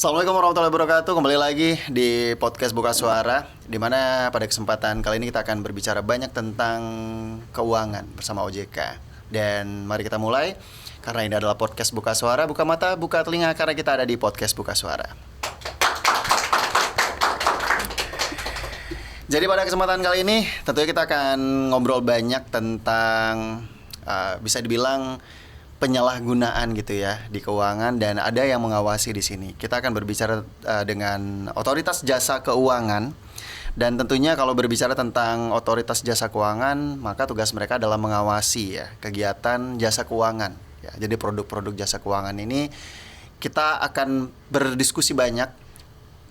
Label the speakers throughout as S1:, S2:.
S1: Assalamualaikum warahmatullahi wabarakatuh. Kembali lagi di podcast Buka Suara, di mana pada kesempatan kali ini kita akan berbicara banyak tentang keuangan bersama OJK. Dan mari kita mulai, karena ini adalah podcast Buka Suara. Buka mata, buka telinga, karena kita ada di podcast Buka Suara. Jadi pada kesempatan kali ini tentunya kita akan ngobrol banyak tentang bisa dibilang penyalahgunaan gitu ya di keuangan, dan ada yang mengawasi di sini. Kita akan berbicara dengan otoritas jasa keuangan, dan tentunya kalau berbicara tentang otoritas jasa keuangan, maka tugas mereka adalah mengawasi ya kegiatan jasa keuangan. Ya, jadi produk-produk jasa keuangan ini kita akan berdiskusi banyak.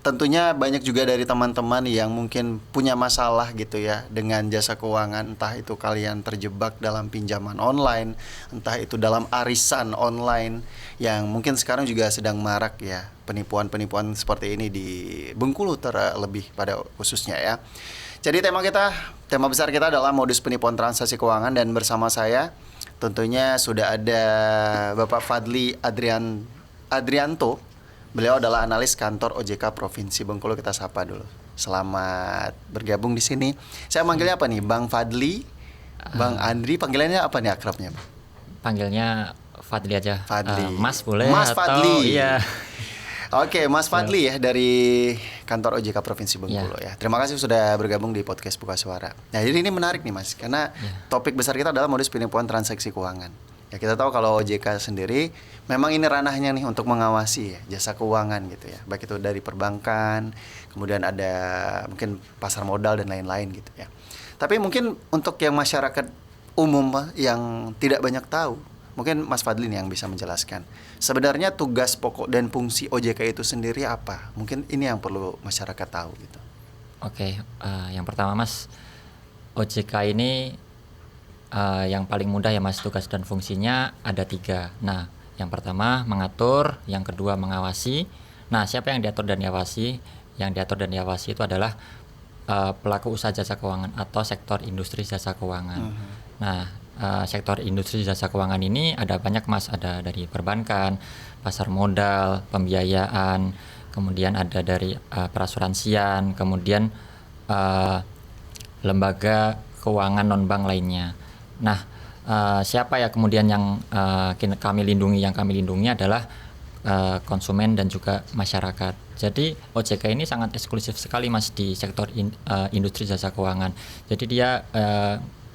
S1: Tentunya banyak juga dari teman-teman yang mungkin punya masalah gitu ya dengan jasa keuangan. Entah itu kalian terjebak dalam pinjaman online, entah itu dalam arisan online, yang mungkin sekarang juga sedang marak ya, penipuan-penipuan seperti ini di Bengkulu terlebih pada khususnya ya. Jadi tema besar kita adalah modus penipuan transaksi keuangan, dan bersama saya tentunya sudah ada Bapak Fadli Adrianto. Beliau adalah analis kantor OJK Provinsi Bengkulu. Kita sapa dulu. Selamat bergabung di sini. Saya manggilnya apa nih? Bang Fadli, Bang Andri, panggilannya apa nih akrabnya?
S2: Panggilnya Fadli aja.
S1: Fadli.
S2: Mas boleh
S1: Mas
S2: atau
S1: Fadli.
S2: Iya.
S1: Oke, Mas Fadli ya dari kantor OJK Provinsi Bengkulu ya. Terima kasih sudah bergabung di podcast Buka Suara. Nah, jadi ini menarik nih Mas, karena topik besar kita adalah modus penipuan transaksi keuangan. Ya, kita tahu kalau OJK sendiri memang ini ranahnya nih untuk mengawasi ya, jasa keuangan gitu ya. Baik itu dari perbankan, kemudian ada mungkin pasar modal dan lain-lain gitu ya. Tapi mungkin untuk yang masyarakat umum yang tidak banyak tahu, mungkin Mas Fadli nih yang bisa menjelaskan. Sebenarnya tugas pokok dan fungsi OJK itu sendiri apa? Mungkin ini yang perlu masyarakat tahu gitu.
S2: Oke, yang pertama Mas, OJK ini yang paling mudah ya Mas, tugas dan fungsinya ada 3. Nah, yang pertama mengatur, yang kedua mengawasi. Nah, siapa yang diatur dan diawasi? Yang diatur dan diawasi itu adalah pelaku usaha jasa keuangan atau sektor industri jasa keuangan. Nah, sektor industri jasa keuangan ini ada banyak Mas, ada dari perbankan, pasar modal, pembiayaan, kemudian ada dari perasuransian, kemudian lembaga keuangan non-bank lainnya. Nah, siapa ya kemudian yang kami lindungi adalah konsumen dan juga masyarakat. Jadi OJK ini sangat eksklusif sekali Mas di sektor industri jasa keuangan. Jadi dia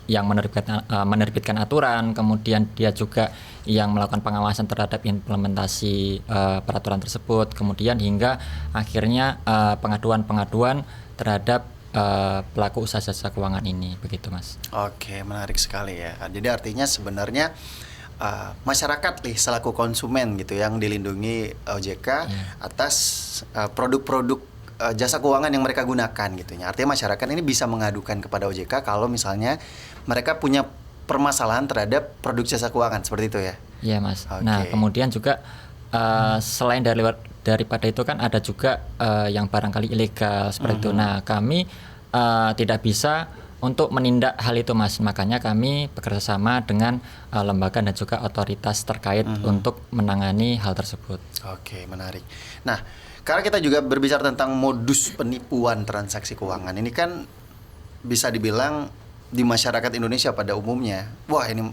S2: yang menerbitkan aturan, kemudian dia juga yang melakukan pengawasan terhadap implementasi peraturan tersebut, kemudian hingga akhirnya pengaduan terhadap pelaku usaha jasa keuangan ini, begitu Mas.
S1: Oke, menarik sekali ya. Jadi artinya sebenarnya masyarakat nih selaku konsumen gitu yang dilindungi OJK atas produk-produk jasa keuangan yang mereka gunakan gitu ya. Artinya masyarakat ini bisa mengadukan kepada OJK kalau misalnya mereka punya permasalahan terhadap produk jasa keuangan, seperti itu ya.
S2: Iya Mas.
S1: Oke.
S2: Nah, kemudian juga selain daripada itu kan ada juga yang barangkali ilegal seperti itu. Nah, kami tidak bisa untuk menindak hal itu Mas. Makanya kami bekerja sama dengan lembaga dan juga otoritas terkait untuk menangani hal tersebut.
S1: Oke, menarik. Nah, karena kita juga berbicara tentang modus penipuan transaksi keuangan, ini kan bisa dibilang di masyarakat Indonesia pada umumnya, wah ini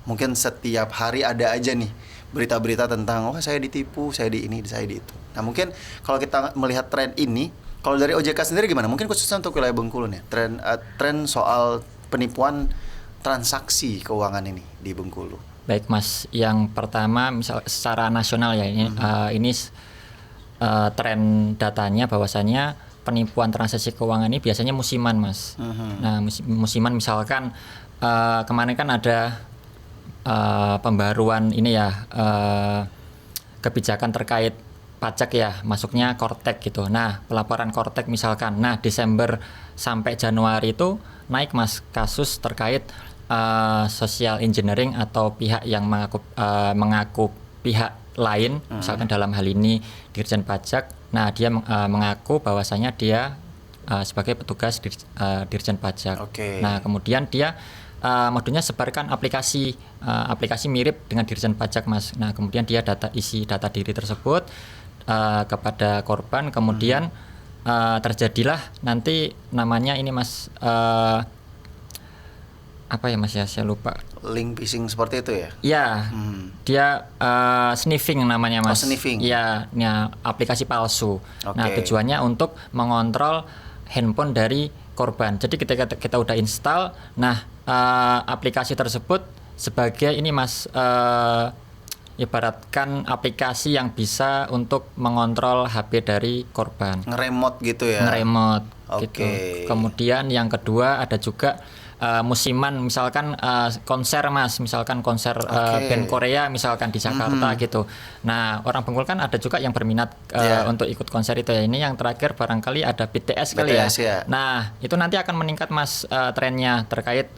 S1: mungkin setiap hari ada aja nih berita-berita tentang saya ditipu, saya di ini, saya di itu. Nah, mungkin kalau kita melihat tren ini, kalau dari OJK sendiri gimana? Mungkin khususnya untuk wilayah Bengkulu nih, tren soal penipuan transaksi keuangan ini di Bengkulu.
S2: Baik Mas, yang pertama misal secara nasional ya ini tren datanya bahwasannya penipuan transaksi keuangan ini biasanya musiman Mas. Nah, musiman misalkan kemarin kan ada pembaruan ini ya, kebijakan terkait pajak ya, masuknya Kortek gitu. Nah, pelaporan Kortek misalkan, nah Desember sampai Januari itu naik Mas kasus terkait social engineering atau pihak yang mengaku pihak lain, misalkan dalam hal ini Dirjen Pajak. Nah, dia mengaku bahwasanya dia sebagai petugas Dirjen Pajak.
S1: Okay.
S2: Nah, kemudian dia modulnya sebarkan aplikasi mirip dengan Dirjen Pajak Mas. Nah, kemudian dia isi data diri tersebut kepada korban, kemudian terjadilah nanti namanya ini Mas, apa ya Mas ya, saya lupa.
S1: Link phishing seperti itu ya?
S2: Ya, dia sniffing namanya Mas.
S1: Sniffing.
S2: Ya, aplikasi palsu.
S1: Oke.
S2: Nah, tujuannya untuk mengontrol handphone dari korban. Jadi ketika kita udah install, nah aplikasi tersebut sebagai ini Mas, ibaratkan aplikasi yang bisa untuk mengontrol HP dari korban.
S1: Ngeremote gitu ya?
S2: Ngeremote gitu.
S1: Oke.
S2: Kemudian yang kedua ada juga musiman, misalkan konser Mas, misalkan konser band Korea misalkan di Jakarta gitu. Nah, orang Bengkulu kan ada juga yang berminat untuk ikut konser itu ya. Ini yang terakhir barangkali ada BTS kali ya. Nah, itu nanti akan meningkat Mas, trennya terkait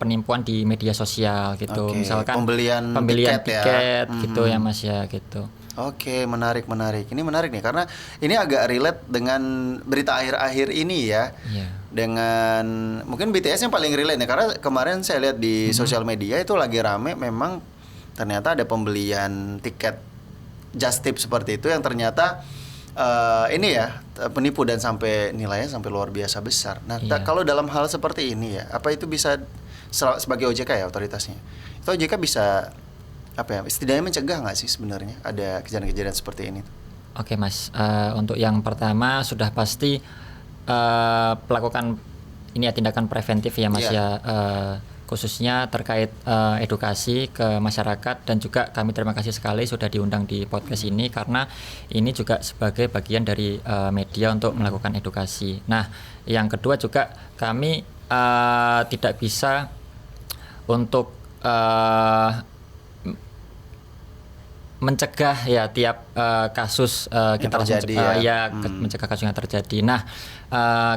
S2: penipuan di media sosial gitu. Misalkan pembelian tiket gitu ya Mas ya gitu.
S1: Oke, menarik. Ini menarik nih karena ini agak relate dengan berita akhir-akhir ini ya. Dengan mungkin BTS yang paling relate nih karena kemarin saya lihat di sosial media itu lagi rame, memang ternyata ada pembelian tiket just tip seperti itu yang ternyata ini ya penipu dan sampai nilainya sampai luar biasa besar. Nah, kalau dalam hal seperti ini ya, apa itu bisa sebagai OJK ya otoritasnya? Itu OJK bisa apa ya, setidaknya mencegah nggak sih sebenarnya ada kejadian-kejadian seperti ini?
S2: Oke Mas, untuk yang pertama sudah pasti melakukan ini ya tindakan preventif ya Mas ya, khususnya terkait edukasi ke masyarakat, dan juga kami terima kasih sekali sudah diundang di podcast ini karena ini juga sebagai bagian dari media untuk melakukan edukasi. Nah, yang kedua juga kami tidak bisa untuk mencegah ya tiap kasus kita langsung mencegah kasus yang terjadi. Nah,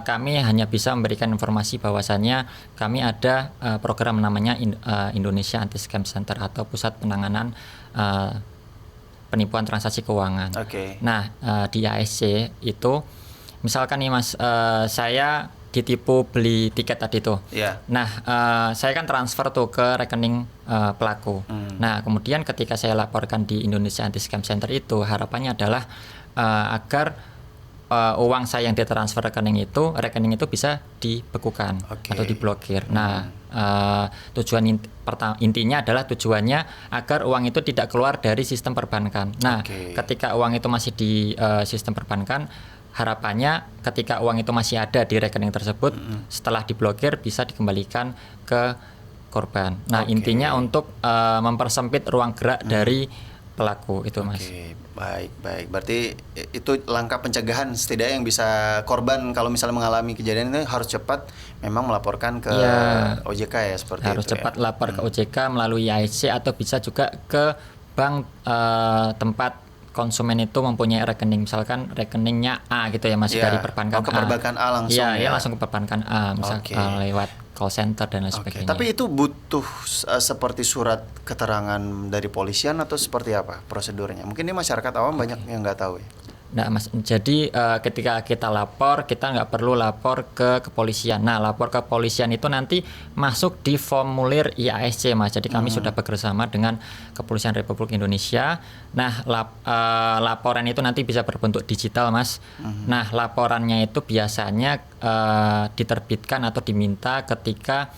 S2: kami hanya bisa memberikan informasi bahwasannya kami ada program namanya Indonesia Anti Scam Center atau Pusat Penanganan Penipuan Transaksi Keuangan. Nah, di ASC itu misalkan nih Mas, saya ditipu beli tiket tadi tuh. Nah, saya kan transfer tuh ke rekening pelaku. Nah, kemudian ketika saya laporkan di Indonesia Anti Scam Center itu, harapannya adalah agar uang saya yang ditransfer rekening itu bisa dibekukan atau diblokir. Nah, intinya adalah tujuannya agar uang itu tidak keluar dari sistem perbankan. Nah, ketika uang itu masih di sistem perbankan, harapannya ketika uang itu masih ada di rekening tersebut, setelah diblokir bisa dikembalikan ke korban. Nah, intinya untuk mempersempit ruang gerak dari pelaku itu Mas.
S1: Baik. Berarti itu langkah pencegahan setidaknya yang bisa korban kalau misalnya mengalami kejadian ini harus cepat memang melaporkan ke OJK ya, seperti
S2: harus
S1: itu.
S2: Cepat lapor ke OJK melalui ASC atau bisa juga ke bank tempat konsumen itu mempunyai rekening, misalkan rekeningnya A gitu ya Mas, dari perbankan
S1: ke perbankan A langsung
S2: ya langsung ke perbankan A misalkan lewat call center dan lain sebagainya.
S1: Tapi itu butuh seperti surat keterangan dari polisian atau seperti apa prosedurnya? Mungkin ini masyarakat awam banyak yang nggak tahu ya.
S2: Nah Mas, jadi ketika kita lapor, kita nggak perlu lapor ke kepolisian. Nah, lapor ke kepolisian itu nanti masuk di formulir IASC Mas. Jadi kami sudah bekerjasama dengan Kepolisian Republik Indonesia. Nah, laporan itu nanti bisa berbentuk digital Mas. Nah, laporannya itu biasanya diterbitkan atau diminta ketika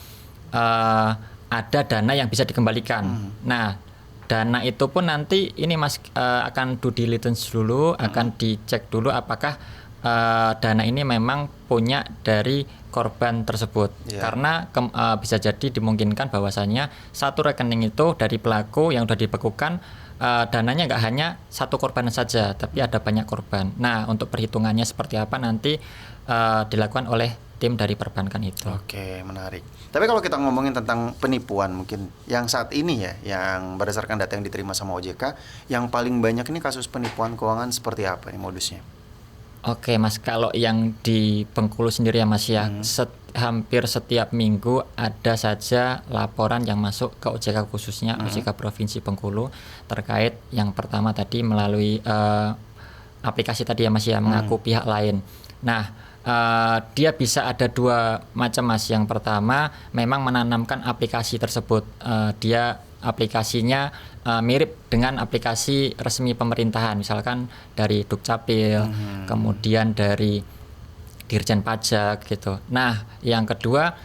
S2: ada dana yang bisa dikembalikan. Nah, dana itu pun nanti ini Mas akan due diligence dulu, akan dicek dulu apakah dana ini memang punya dari korban tersebut. Karena bisa jadi dimungkinkan bahwasannya satu rekening itu dari pelaku yang sudah dibekukan, dananya nggak hanya satu korban saja, tapi ada banyak korban. Nah, untuk perhitungannya seperti apa nanti dilakukan oleh tim dari perbankan itu.
S1: Oke, menarik. Tapi kalau kita ngomongin tentang penipuan mungkin yang saat ini ya, yang berdasarkan data yang diterima sama OJK, yang paling banyak ini kasus penipuan keuangan seperti apa nih modusnya?
S2: Oke Mas, kalau yang di Bengkulu sendiri ya Mas ya, hampir setiap minggu ada saja laporan yang masuk ke OJK, khususnya OJK Provinsi Bengkulu, terkait yang pertama tadi melalui aplikasi tadi ya Mas ya, mengaku pihak lain. Nah, dia bisa ada dua macam Mas. Yang pertama memang menanamkan aplikasi tersebut, dia aplikasinya mirip dengan aplikasi resmi pemerintahan, misalkan dari Dukcapil, kemudian dari Dirjen Pajak gitu. Nah, yang kedua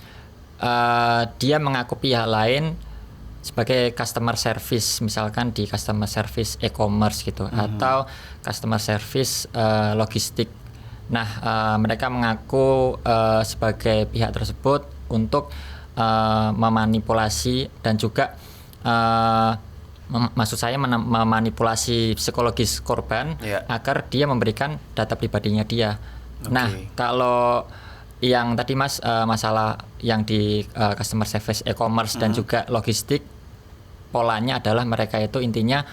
S2: dia mengaku pihak lain sebagai customer service, misalkan di customer service e-commerce gitu, atau customer service logistik. Nah, mereka mengaku sebagai pihak tersebut untuk memanipulasi dan juga maksud saya memanipulasi psikologis korban agar dia memberikan data pribadinya dia. Nah, kalau yang tadi Mas masalah yang di customer service e-commerce dan juga logistik, polanya adalah mereka itu intinya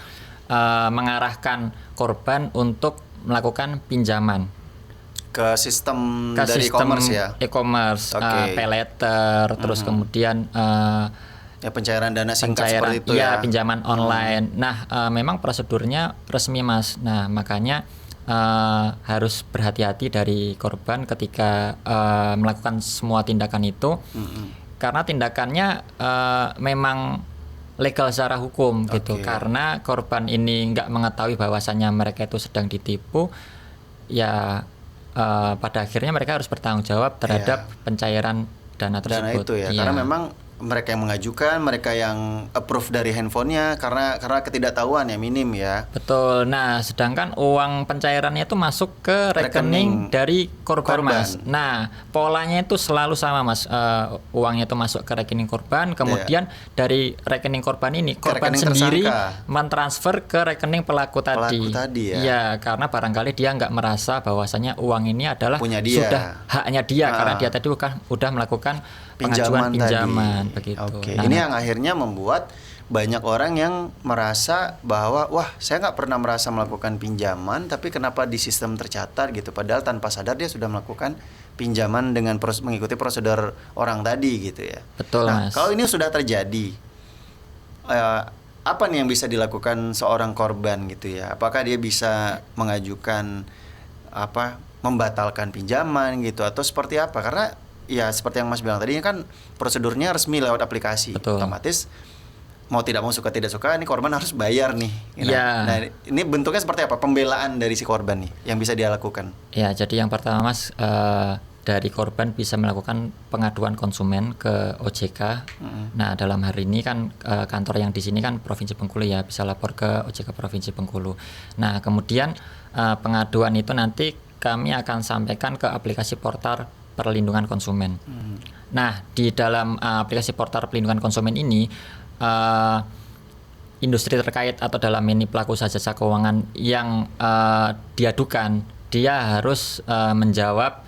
S2: mengarahkan korban untuk melakukan pinjaman
S1: ke sistem dari e-commerce ya.
S2: E-commerce, pay letter, terus kemudian
S1: ya pencairan dana singkat seperti itu
S2: ya. Pinjaman online. Nah, memang prosedurnya resmi Mas. Nah, makanya harus berhati-hati dari korban ketika melakukan semua tindakan itu, karena tindakannya memang legal secara hukum gitu. Karena korban ini nggak mengetahui bahwasannya mereka itu sedang ditipu, ya pada akhirnya mereka harus bertanggung jawab terhadap pencairan dana tersebut.
S1: Dana itu ya, karena memang mereka yang mengajukan, mereka yang approve dari handphonenya karena ketidaktahuan ya minim ya.
S2: Betul. Nah, sedangkan uang pencairannya itu masuk ke rekening dari korban Mas. Nah, polanya itu selalu sama Mas. Uangnya itu masuk ke rekening korban, kemudian dari rekening korban ini korban sendiri mentransfer ke rekening pelaku tadi.
S1: Ya.
S2: Ya, karena barangkali dia nggak merasa bahwasanya uang ini adalah
S1: punya dia,
S2: sudah haknya dia karena dia tadi udah melakukan pinjaman begitu.
S1: Nah, ini yang akhirnya membuat banyak orang yang merasa bahwa wah, saya nggak pernah merasa melakukan pinjaman, tapi kenapa di sistem tercatat gitu, padahal tanpa sadar dia sudah melakukan pinjaman dengan mengikuti prosedur orang tadi gitu ya.
S2: Betul,
S1: nah,
S2: Mas.
S1: Kalau ini sudah terjadi, apa nih yang bisa dilakukan seorang korban gitu ya? Apakah dia bisa mengajukan membatalkan pinjaman gitu atau seperti apa? Karena ya seperti yang Mas bilang tadi kan prosedurnya resmi lewat aplikasi.
S2: Betul.
S1: Otomatis mau tidak mau suka tidak suka ini korban harus bayar nih. Nah, ini bentuknya seperti apa pembelaan dari si korban nih yang bisa dia lakukan?
S2: Ya, jadi yang pertama Mas, dari korban bisa melakukan pengaduan konsumen ke OJK. Nah, dalam hari ini kan kantor yang di sini kan Provinsi Bengkulu ya, bisa lapor ke OJK Provinsi Bengkulu. Nah, kemudian pengaduan itu nanti kami akan sampaikan ke aplikasi portal perlindungan konsumen. Nah, di dalam aplikasi portal perlindungan konsumen ini, industri terkait atau dalam ini pelaku usaha jasa keuangan yang diadukan, dia harus menjawab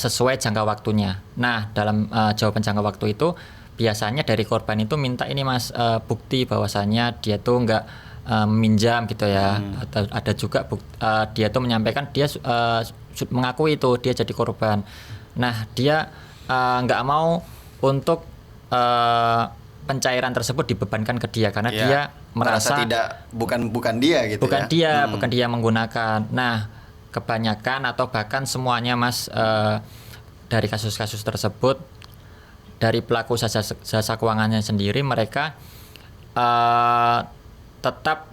S2: sesuai jangka waktunya. Nah, dalam jawaban jangka waktu itu biasanya dari korban itu minta ini Mas, bukti bahwasannya dia tuh nggak minjam gitu ya. Atau ada juga dia tuh menyampaikan dia mengakui itu dia jadi korban. Nah, dia nggak mau untuk pencairan tersebut dibebankan ke dia karena dia merasa
S1: bukan dia gitu
S2: bukan dia menggunakan. Nah, kebanyakan atau bahkan semuanya Mas, dari kasus-kasus tersebut dari pelaku jasa keuangannya sendiri, mereka tetap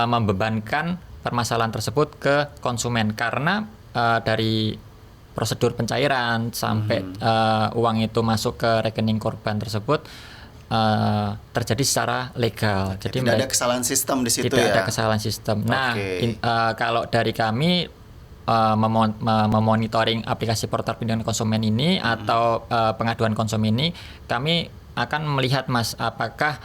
S2: membebankan permasalahan tersebut ke konsumen karena dari prosedur pencairan sampai uang itu masuk ke rekening korban tersebut terjadi secara legal.
S1: Jadi tidak ada kesalahan sistem di situ ya.
S2: Tidak ada kesalahan sistem. Nah, kalau dari kami memonitoring aplikasi portal perlindungan konsumen ini atau pengaduan konsumen ini, kami akan melihat Mas, apakah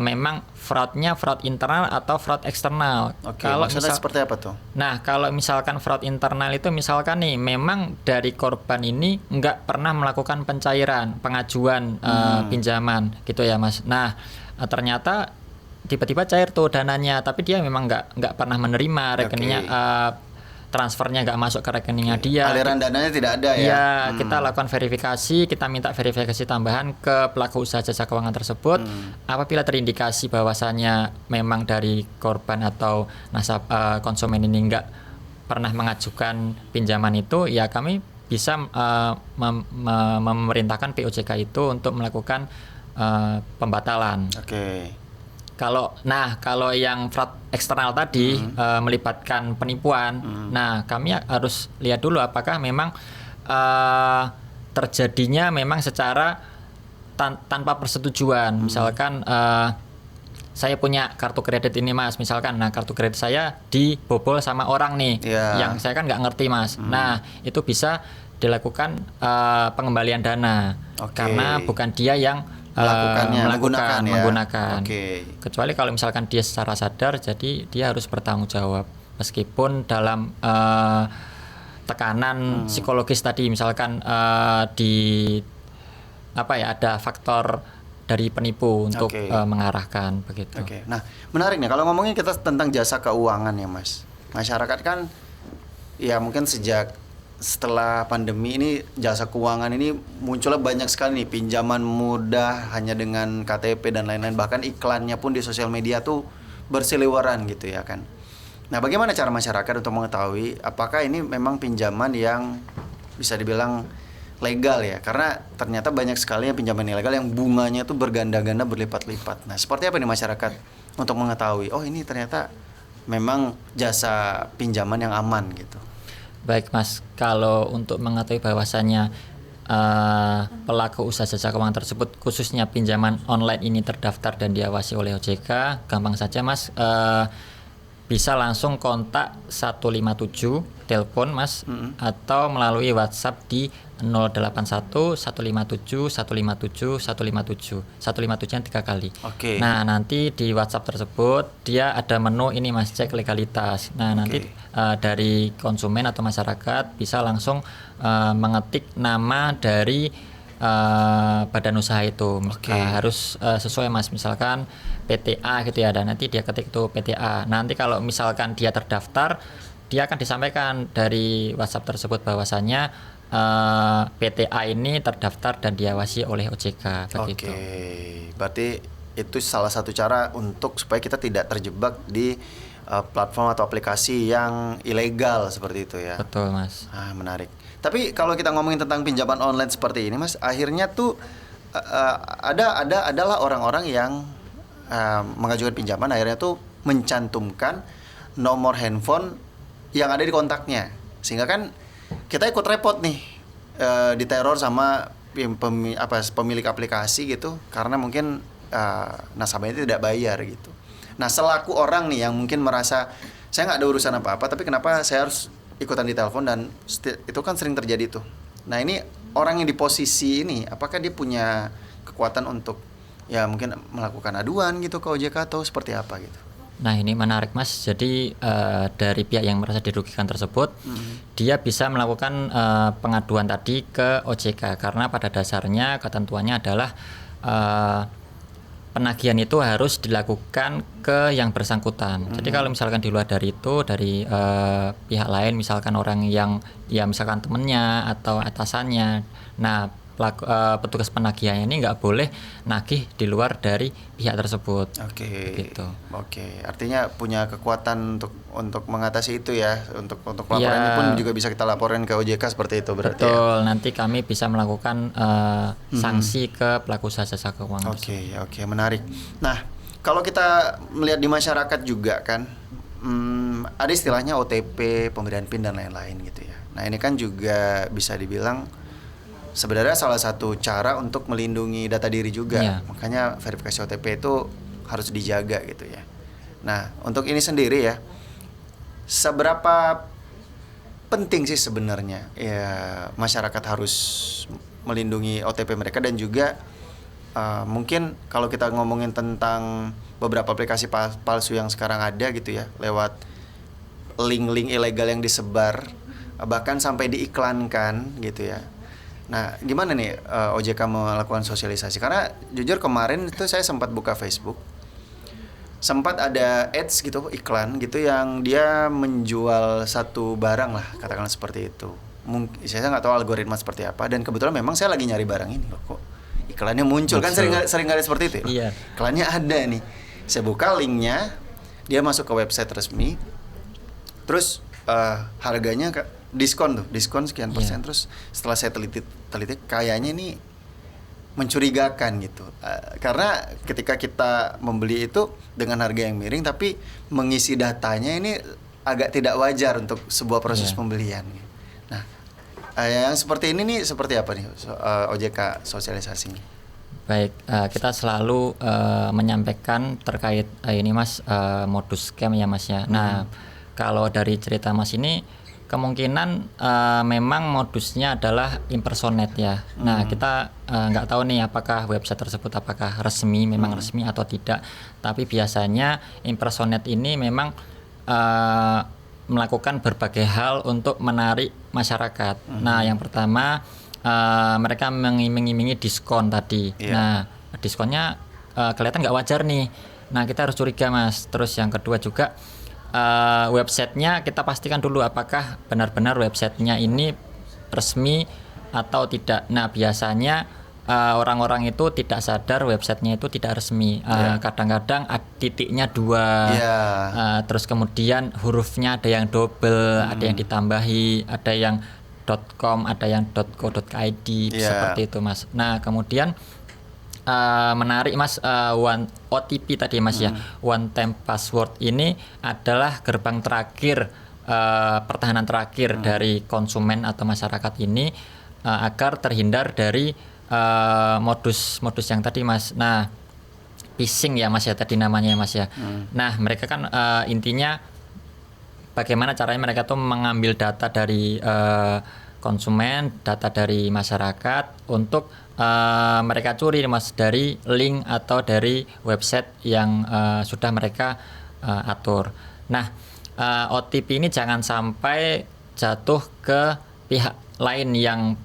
S2: memang fraudnya fraud internal atau fraud eksternal.
S1: Kalau maksudnya seperti apa tuh?
S2: Nah, kalau misalkan fraud internal itu misalkan nih memang dari korban ini nggak pernah melakukan pencairan, pengajuan pinjaman gitu ya Mas. Nah, ternyata tiba-tiba cair tuh dananya, tapi dia memang nggak pernah menerima rekeningnya. Transfernya nggak masuk ke rekeningnya dia.
S1: Aliran dananya tidak ada ya?
S2: Ya, kita lakukan verifikasi, kita minta verifikasi tambahan ke pelaku usaha jasa keuangan tersebut. Apabila terindikasi bahwasannya memang dari korban atau nasabah konsumen ini nggak pernah mengajukan pinjaman itu, ya kami bisa memerintahkan POJK itu untuk melakukan pembatalan.
S1: Oke.
S2: Kalau yang fraud eksternal tadi melibatkan penipuan, nah kami harus lihat dulu apakah memang terjadinya memang secara tanpa persetujuan. Misalkan saya punya kartu kredit ini Mas, misalkan, nah kartu kredit saya dibobol sama orang nih, yang saya kan nggak ngerti Mas. Nah itu bisa dilakukan pengembalian dana, karena bukan dia yang menggunakan. Kecuali kalau misalkan dia secara sadar, jadi dia harus bertanggung jawab meskipun dalam tekanan psikologis tadi, misalkan ada faktor dari penipu untuk mengarahkan begitu.
S1: Nah, menarik nih kalau ngomongin kita tentang jasa keuangan ya Mas. Masyarakat kan ya mungkin setelah pandemi ini jasa keuangan ini munculnya banyak sekali nih, pinjaman mudah hanya dengan KTP dan lain-lain, bahkan iklannya pun di sosial media tuh berseliweran gitu ya kan. Nah, bagaimana cara masyarakat untuk mengetahui apakah ini memang pinjaman yang bisa dibilang legal ya? Karena ternyata banyak sekali yang pinjaman ilegal yang bunganya tuh berganda-ganda, berlipat-lipat. Nah, seperti apa nih masyarakat untuk mengetahui oh ini ternyata memang jasa pinjaman yang aman gitu?
S2: Baik Mas, kalau untuk mengetahui bahwasannya pelaku usaha jasa keuangan tersebut khususnya pinjaman online ini terdaftar dan diawasi oleh OJK, gampang saja Mas, bisa langsung kontak 157 telepon Mas, atau melalui WhatsApp di 081 157 157 157 157 3 kali. Nah nanti di WhatsApp tersebut dia ada menu ini Mas, cek legalitas. Nah nanti dari konsumen atau masyarakat bisa langsung mengetik nama dari badan usaha itu. Harus sesuai Mas, misalkan PTA gitu ya, dan nanti dia ketik itu PTA. Nanti kalau misalkan dia terdaftar, dia akan disampaikan dari WhatsApp tersebut bahwasannya PTA ini terdaftar dan diawasi oleh OJK begitu.
S1: Berarti itu salah satu cara untuk supaya kita tidak terjebak di platform atau aplikasi yang ilegal seperti itu ya.
S2: Betul Mas.
S1: Menarik. Tapi kalau kita ngomongin tentang pinjaman online seperti ini Mas, akhirnya tuh adalah orang-orang yang mengajukan pinjaman akhirnya tuh mencantumkan nomor handphone yang ada di kontaknya, sehingga kan kita ikut repot nih diteror sama pemilik aplikasi gitu, karena mungkin nasabahnya tidak bayar gitu. Nah, selaku orang nih yang mungkin merasa saya nggak ada urusan apa-apa, tapi kenapa saya harus ikutan ditelepon, dan itu kan sering terjadi tuh. Nah, ini orang yang di posisi ini, apakah dia punya kekuatan untuk ya mungkin melakukan aduan gitu ke OJK atau seperti apa gitu?
S2: Nah ini menarik Mas, jadi dari pihak yang merasa dirugikan tersebut, dia bisa melakukan pengaduan tadi ke OJK, karena pada dasarnya ketentuannya adalah penagihan itu harus dilakukan ke yang bersangkutan. Jadi kalau misalkan di luar dari itu, dari pihak lain, misalkan orang yang ya misalkan temennya atau atasannya, nah petugas penagihannya ini nggak boleh nagih di luar dari pihak tersebut. Gitu.
S1: Artinya punya kekuatan untuk mengatasi itu ya, untuk laporannya pun juga bisa kita laporin ke OJK seperti itu berarti.
S2: Betul. Nanti kami bisa melakukan sanksi ke pelaku usaha jasa keuangan.
S1: Menarik. Nah, kalau kita melihat di masyarakat juga kan ada istilahnya OTP, pemberian PIN dan lain-lain gitu ya. Nah, ini kan juga bisa dibilang sebenarnya salah satu cara untuk melindungi data diri juga. Makanya verifikasi OTP itu harus dijaga gitu ya. Nah, untuk ini sendiri ya, seberapa penting sih sebenarnya ya masyarakat harus melindungi OTP mereka, dan juga mungkin kalau kita ngomongin tentang beberapa aplikasi palsu yang sekarang ada gitu ya, lewat link-link ilegal yang disebar, bahkan sampai diiklankan gitu ya. Nah, gimana nih OJK melakukan sosialisasi? Karena jujur kemarin itu saya sempat buka Facebook, sempat ada ads gitu, iklan gitu yang dia menjual satu barang lah, katakanlah seperti itu. Mungkin saya nggak tahu algoritma seperti apa, dan kebetulan memang saya lagi nyari barang ini loh, kok iklannya muncul. Kan sering ada seperti itu ya? Iklannya ada nih, saya buka linknya, dia masuk ke website resmi, terus harganya diskon sekian persen. Terus setelah saya teliti kayaknya ini mencurigakan gitu. Karena ketika kita membeli itu dengan harga yang miring tapi mengisi datanya ini agak tidak wajar untuk sebuah proses pembelian. Nah, yang seperti ini nih seperti apa nih OJK sosialisasinya?
S2: Baik, kita selalu menyampaikan terkait ini Mas, modus scam ya Mas ya. Nah, kalau dari cerita Mas ini kemungkinan memang modusnya adalah impersonate ya. Nah, kita nggak tahu nih apakah website tersebut apakah memang resmi atau tidak. Tapi biasanya impersonate ini memang melakukan berbagai hal untuk menarik masyarakat. Nah, yang pertama mereka mengiming-imingi diskon tadi. Nah, diskonnya kelihatan nggak wajar nih. Nah, kita harus curiga Mas. Terus yang kedua juga websitenya kita pastikan dulu apakah benar-benar websitenya ini resmi atau tidak. Nah, biasanya orang-orang itu tidak sadar websitenya itu tidak resmi. Kadang-kadang titiknya 2, terus kemudian hurufnya ada yang double, ada yang ditambahi, ada yang .com, ada yang .co.id, seperti itu Mas. Nah, kemudian menarik Mas, OTP tadi Mas ya, one time password ini adalah gerbang terakhir, pertahanan terakhir dari konsumen atau masyarakat ini agar terhindar dari modus yang tadi Mas. Nah, phishing ya Mas ya tadi namanya Mas ya. Nah, mereka kan intinya bagaimana caranya mereka tuh mengambil data dari konsumen, data dari masyarakat untuk mereka curi Mas dari link atau dari website yang sudah mereka atur. Nah, OTP ini jangan sampai jatuh ke pihak lain yang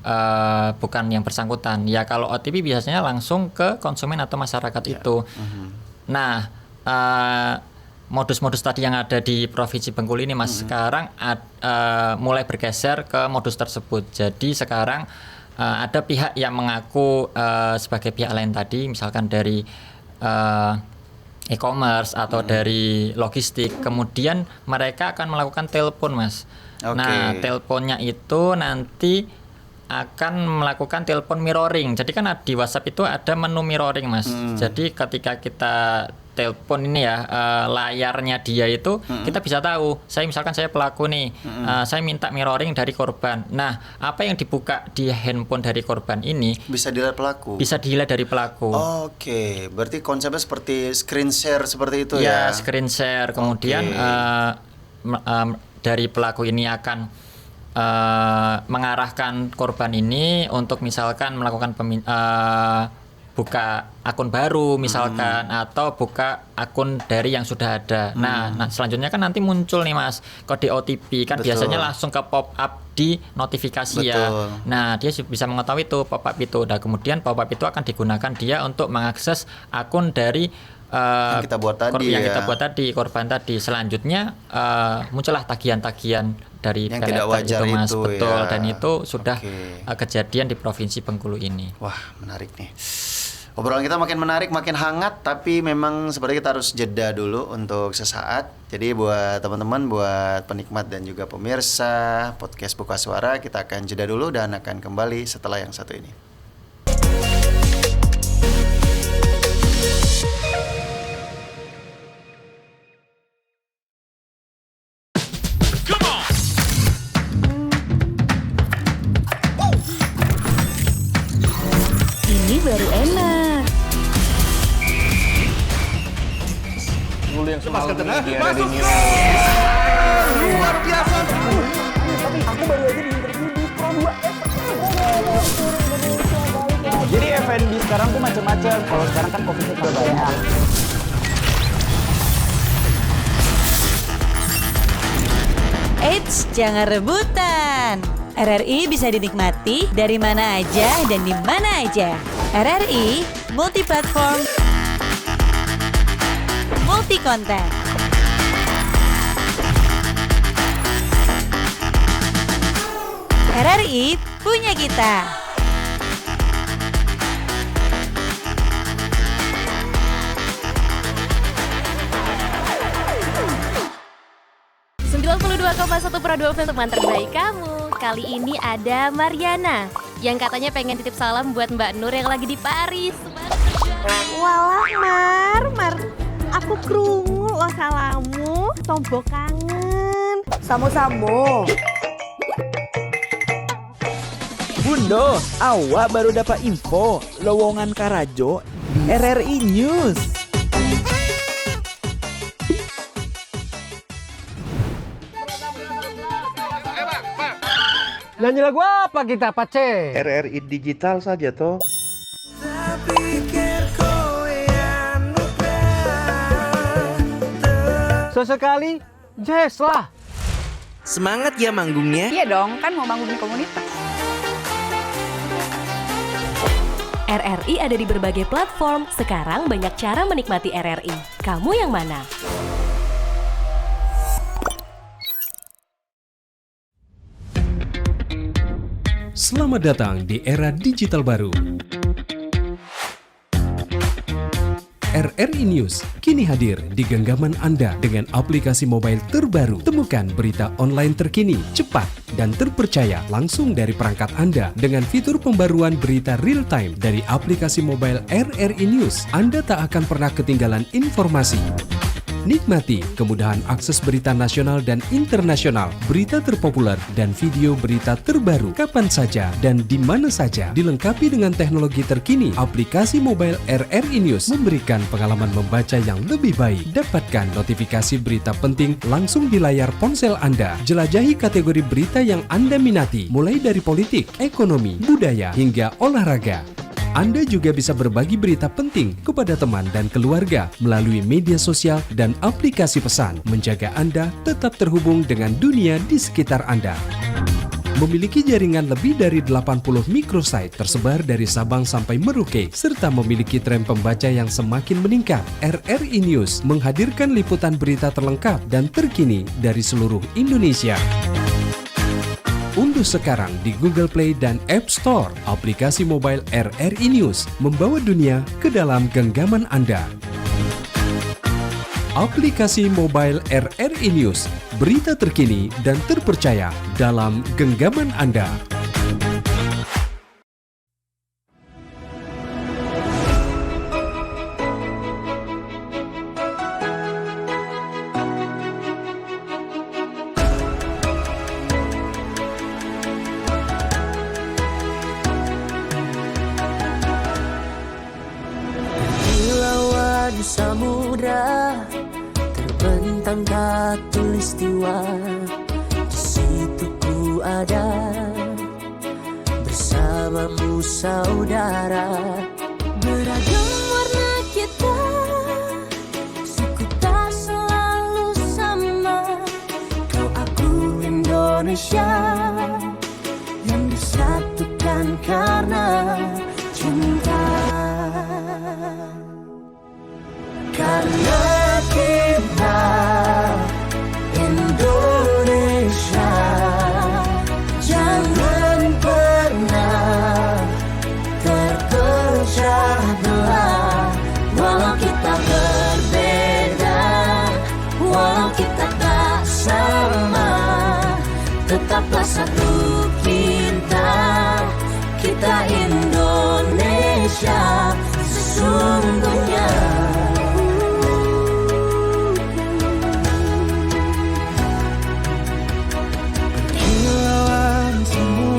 S2: bukan yang bersangkutan. Ya, kalau OTP biasanya langsung ke konsumen atau masyarakat itu. Nah, modus-modus tadi yang ada di Provinsi Bengkulu ini Mas sekarang mulai bergeser ke modus tersebut. Jadi sekarang ada pihak yang mengaku sebagai pihak lain tadi, misalkan dari e-commerce atau dari logistik, kemudian mereka akan melakukan telepon Mas. Nah, teleponnya itu nanti akan melakukan telepon mirroring. Jadi kan di WhatsApp itu ada menu mirroring Mas. Jadi ketika kita telepon ini ya, layarnya dia itu kita bisa tahu. Misalkan saya pelaku nih, saya minta mirroring dari korban. Nah, apa yang dibuka di handphone dari korban ini
S1: bisa dilihat pelaku.
S2: Bisa dilihat dari pelaku.
S1: Oke, berarti konsepnya seperti screen share seperti itu ya?
S2: Ya, screen share. Kemudian dari pelaku ini akan mengarahkan korban ini untuk misalkan melakukan buka akun baru misalkan atau buka akun dari yang sudah ada. Nah, selanjutnya kan nanti muncul nih Mas kode OTP kan. Biasanya langsung ke pop up di notifikasi ya. Nah, dia bisa mengetahui itu pop up itu. Dan kemudian pop up itu akan digunakan dia untuk mengakses akun dari
S1: yang kita buat tadi,
S2: korban tadi. Selanjutnya muncullah tagihan-tagihan dari
S1: yang tidak wajar
S2: itu Mas. Betul
S1: ya.
S2: Dan itu sudah kejadian di Provinsi Bengkulu ini.
S1: Wah, menarik nih. Obrolan kita makin menarik, makin hangat, tapi memang seperti kita harus jeda dulu untuk sesaat. Jadi buat teman-teman, buat penikmat dan juga pemirsa podcast Buka Suara, kita akan jeda dulu dan akan kembali setelah yang satu ini.
S3: Ini baru enak.
S4: Dulu yang semalam di era di New
S5: Luar biasa.
S6: Aku baru aja diinterview di Pro 2
S4: Jadi F&B sekarang tuh macam-macam. Kalau sekarang kan Coffee udah banyak.
S3: Eits, jangan rebutan. RRI bisa dinikmati dari mana aja dan di mana aja. RRI multi platform, multi konten. RRI punya kita.
S5: Satu Pro 2 film teman terbaik kamu. Kali ini ada Mariana.
S7: yang katanya pengen titip salam buat Mbak Nur yang lagi di Paris.
S8: Walah Mar, aku krungu lo salamu, tombo kangen.
S6: Samo-samo.
S4: Bundo, awak baru dapat info lowongan Karajo RRI News.
S6: Nyanyi lagu apa kita, Pace?
S5: RRI digital saja toh.
S6: Sesekali, jazz lah.
S9: Semangat ya manggungnya.
S8: Iya dong, kan mau bangun komunitas.
S7: RRI ada di berbagai platform. Sekarang banyak cara menikmati RRI. Kamu yang mana?
S10: Selamat datang di era digital baru. RRI News kini hadir di genggaman Anda dengan aplikasi mobile terbaru. Temukan berita online terkini, cepat, dan terpercaya langsung dari perangkat Anda dengan fitur pembaruan berita real time dari aplikasi mobile RRI News. Anda tak akan pernah ketinggalan informasi. Nikmati kemudahan akses berita nasional dan internasional, berita terpopuler, dan video berita terbaru kapan saja dan di mana saja. Dilengkapi dengan teknologi terkini, aplikasi mobile RRI News memberikan pengalaman membaca yang lebih baik. Dapatkan notifikasi berita penting langsung di layar ponsel Anda. Jelajahi kategori berita yang Anda minati, mulai dari politik, ekonomi, budaya, hingga olahraga. Anda juga bisa berbagi berita penting kepada teman dan keluarga melalui media sosial dan aplikasi pesan, menjaga Anda tetap terhubung dengan dunia di sekitar Anda. Memiliki jaringan lebih dari 80 microsite tersebar dari Sabang sampai Merauke, serta memiliki tren pembaca yang semakin meningkat. RRI News menghadirkan liputan berita terlengkap dan terkini dari seluruh Indonesia. Unduh sekarang di Google Play dan App Store aplikasi mobile RRI News, membawa dunia ke dalam genggaman Anda. Aplikasi mobile RRI News, berita terkini dan terpercaya dalam genggaman Anda.
S11: Di samudra terbentang khatulistiwa, di situ ku ada bersamamu saudara. Beragam warna kita, suku tak selalu sama. Kau aku Indonesia yang disatukan karena cinta. Karena kita Indonesia, jangan pernah terpecah belah. Walau kita berbeda, walau kita tak sama, tetaplah satu kita Indonesia sesungguhnya.
S6: Kilauan semua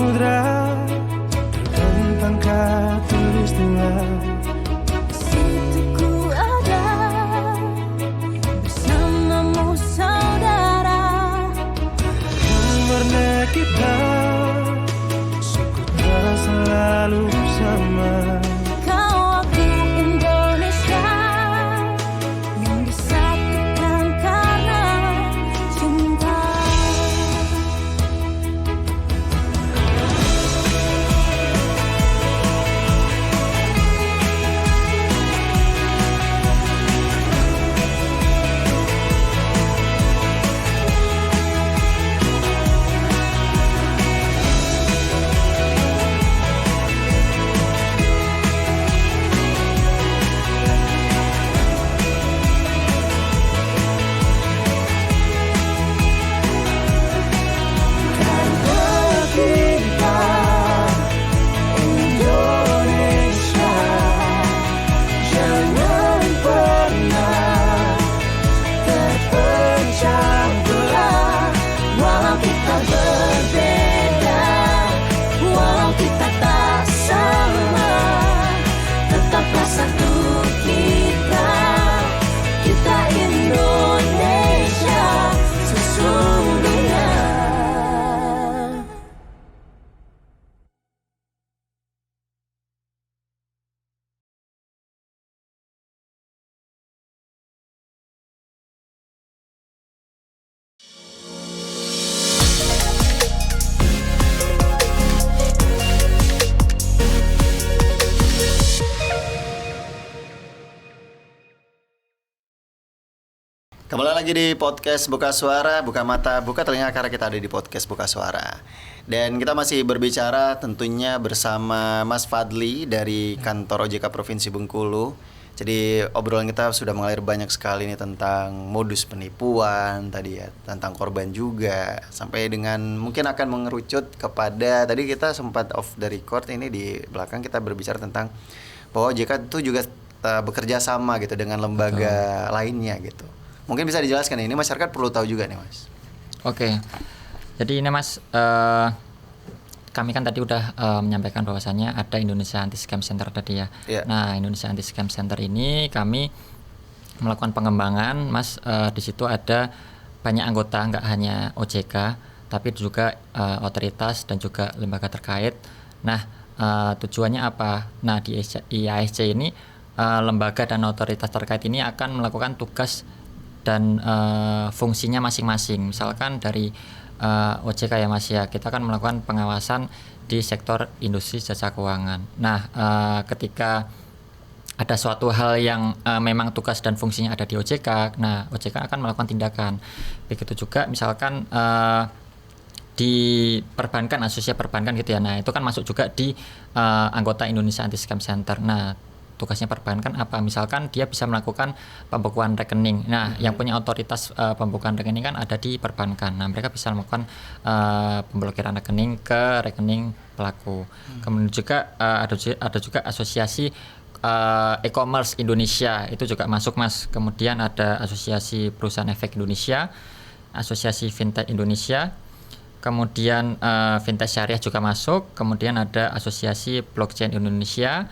S1: Kembali lagi di podcast Buka Suara, buka mata, buka telinga, karena kita ada di podcast Buka Suara. Dan kita masih berbicara tentunya bersama Mas Fadli dari kantor OJK Provinsi Bengkulu. Jadi obrolan kita sudah mengalir banyak sekali nih tentang modus penipuan tadi ya, tentang korban juga, sampai dengan mungkin akan mengerucut kepada, tadi kita sempat off the record ini di belakang kita berbicara tentang bahwa OJK itu juga bekerja sama gitu dengan lembaga lainnya gitu. Mungkin bisa dijelaskan ini, masyarakat perlu tahu juga nih Mas.
S2: Oke. Jadi ini Mas, kami kan tadi udah menyampaikan bahwasannya ada Indonesia Anti Scam Center tadi ya.
S1: Yeah.
S2: Nah, Indonesia Anti Scam Center ini kami melakukan pengembangan, Mas. Di situ ada banyak anggota, nggak hanya OJK, tapi juga otoritas dan juga lembaga terkait. Nah, tujuannya apa? Nah, di IASC ini lembaga dan otoritas terkait ini akan melakukan tugas dan fungsinya masing-masing. Misalkan dari OJK ya Mas ya, kita akan melakukan pengawasan di sektor industri jasa keuangan. Nah, ketika ada suatu hal yang memang tugas dan fungsinya ada di OJK, nah OJK akan melakukan tindakan. Begitu juga misalkan di perbankan, asosiasi perbankan gitu ya. Nah, itu kan masuk juga di anggota Indonesia Anti Scam Center. Nah, tugasnya perbankan apa? Misalkan dia bisa melakukan pembukuan rekening. Nah, yang punya otoritas pembukuan rekening kan ada di perbankan. Nah, mereka bisa melakukan pemblokiran rekening ke rekening pelaku. Kemudian juga ada juga asosiasi e-commerce Indonesia, itu juga masuk Mas. Kemudian ada asosiasi perusahaan efek Indonesia, asosiasi fintech Indonesia. Kemudian fintech syariah juga masuk. Kemudian ada asosiasi blockchain Indonesia,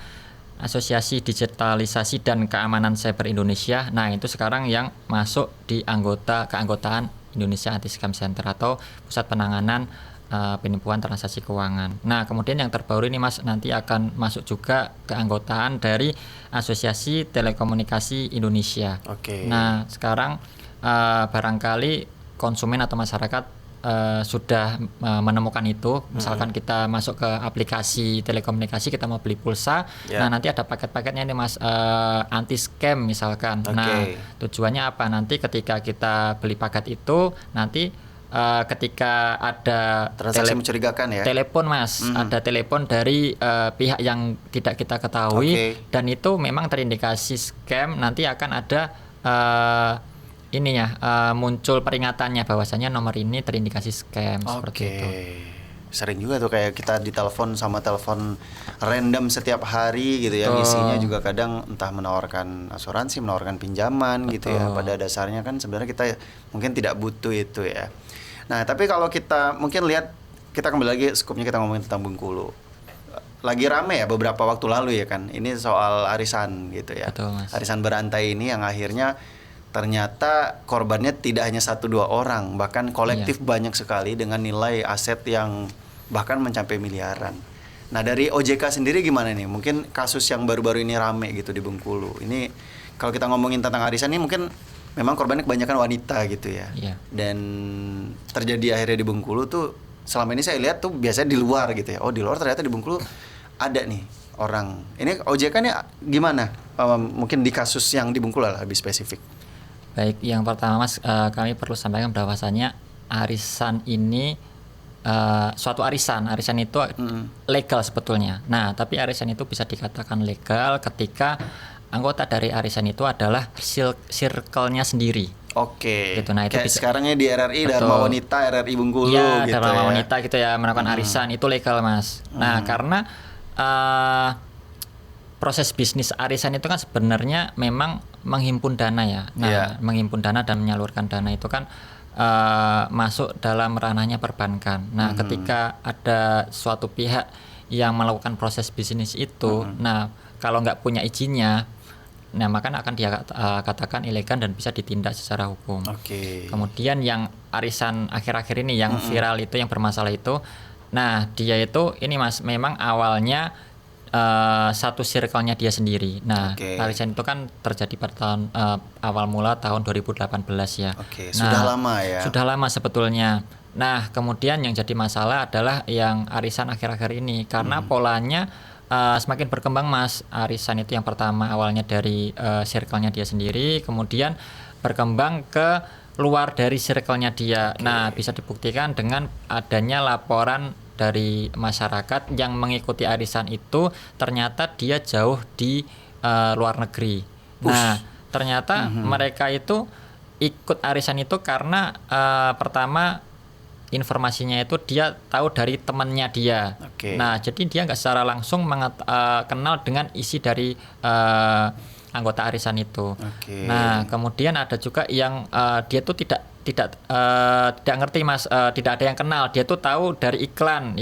S2: Asosiasi Digitalisasi dan Keamanan Cyber Indonesia. Nah, itu sekarang yang masuk di keanggotaan Indonesia Anti Scam Center atau Pusat Penanganan Penipuan Transaksi Keuangan. Nah, kemudian yang terbaru ini Mas, nanti akan masuk juga keanggotaan dari Asosiasi Telekomunikasi Indonesia.
S1: Oke.
S2: Nah, sekarang barangkali konsumen atau masyarakat sudah menemukan itu. Misalkan kita masuk ke aplikasi telekomunikasi, kita mau beli pulsa, nah nanti ada paket-paketnya nih Mas, anti scam misalkan. Nah, tujuannya apa? Nanti ketika kita beli paket itu, nanti ketika ada
S1: transaksi mencurigakan ya, telepon
S2: Mas, ada telepon dari pihak yang tidak kita ketahui, dan itu memang terindikasi scam, nanti akan ada muncul peringatannya bahwasanya nomor ini terindikasi scam. Seperti itu.
S1: Sering juga tuh kayak kita ditelepon sama telepon random setiap hari gitu ya. Isinya juga kadang entah menawarkan asuransi, menawarkan pinjaman gitu ya. Pada dasarnya kan sebenarnya kita mungkin tidak butuh itu ya. Nah, tapi kalau kita mungkin lihat, kita kembali lagi skupnya, kita ngomongin tentang Bengkulu. Lagi rame ya beberapa waktu lalu ya kan. Ini soal arisan gitu ya.
S2: Betul, Mas.
S1: Arisan berantai ini yang akhirnya ternyata korbannya tidak hanya 1-2 orang, bahkan kolektif banyak sekali dengan nilai aset yang bahkan mencapai miliaran. Nah, dari OJK sendiri gimana nih? Mungkin kasus yang baru-baru ini rame gitu di Bengkulu. Ini kalau kita ngomongin tentang arisan ini mungkin memang korbannya kebanyakan wanita gitu ya. Dan terjadi akhirnya di Bengkulu tuh, selama ini saya lihat tuh biasanya di luar gitu ya. Oh, di luar, ternyata di Bengkulu ada nih orang. Ini OJK nya gimana? Mungkin di kasus yang di Bengkulu lah lebih spesifik.
S2: Baik, yang pertama Mas, kami perlu sampaikan bahwasannya arisan ini suatu arisan itu legal sebetulnya. Nah, tapi arisan itu bisa dikatakan legal ketika anggota dari arisan itu adalah circle-nya sendiri.
S1: Oke.
S2: Gitu. Nah, itu
S1: kayak sekarangnya di RRI, Dharma Wanita, RRI Bengkulu gitu
S2: Dharma Wanita gitu ya, melakukan arisan itu legal Mas. Nah, karena proses bisnis arisan itu kan sebenarnya memang menghimpun dana ya. Nah, menghimpun dana dan menyalurkan dana itu kan masuk dalam ranahnya perbankan. Nah, ketika ada suatu pihak yang melakukan proses bisnis itu, nah kalau nggak punya izinnya, nah maka akan dia katakan ilegal dan bisa ditindak secara hukum. Kemudian yang arisan akhir-akhir ini yang viral itu, yang bermasalah itu, nah dia itu ini Mas, memang awalnya satu circle-nya dia sendiri. Nah, arisan itu kan terjadi pada tahun awal mula tahun 2018 ya.
S1: Sudah lama ya.
S2: Sudah lama sebetulnya. Nah, kemudian yang jadi masalah adalah yang arisan akhir-akhir ini karena polanya semakin berkembang Mas, arisan itu yang pertama awalnya dari circle-nya dia sendiri, kemudian berkembang ke luar dari circle-nya dia. Nah, bisa dibuktikan dengan adanya laporan dari masyarakat yang mengikuti arisan itu ternyata dia jauh di luar negeri. Nah, ternyata mereka itu ikut arisan itu karena pertama informasinya itu dia tahu dari temannya dia. Nah, jadi dia nggak secara langsung kenal dengan isi dari anggota arisan itu. Nah, kemudian ada juga yang dia tuh tidak ngerti Mas, tidak ada yang kenal. Dia tuh tahu dari iklan